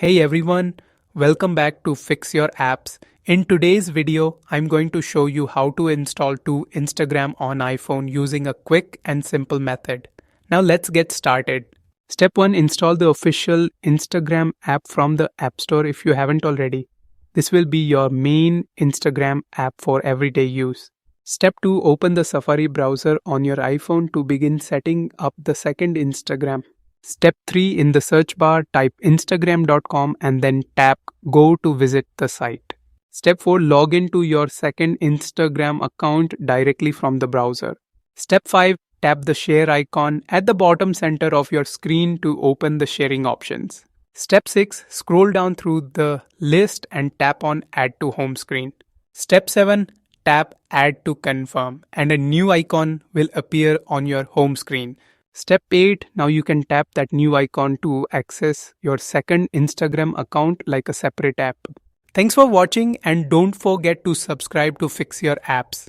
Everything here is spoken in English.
Hey everyone, welcome back to Fix Your Apps. In today's video, I'm going to show you how to install to Instagram on iPhone using a quick and simple method. Now let's get started. Step 1, install the official Instagram app from the App Store if you haven't already. This will be your main Instagram app for everyday use. Step 2, open the Safari browser on your iPhone to begin setting up the second Instagram. Step 3, in the search bar, type instagram.com and then tap Go to visit the site. Step 4, log into your second Instagram account directly from the browser. Step 5, tap the share icon at the bottom center of your screen to open the sharing options. Step 6, scroll down through the list and tap on Add to Home Screen. Step 7, tap Add to Confirm and a new icon will appear on your home screen. Step 8, now you can tap that new icon to access your second Instagram account like a separate app. Thanks for watching and don't forget to subscribe to Fix Your Apps.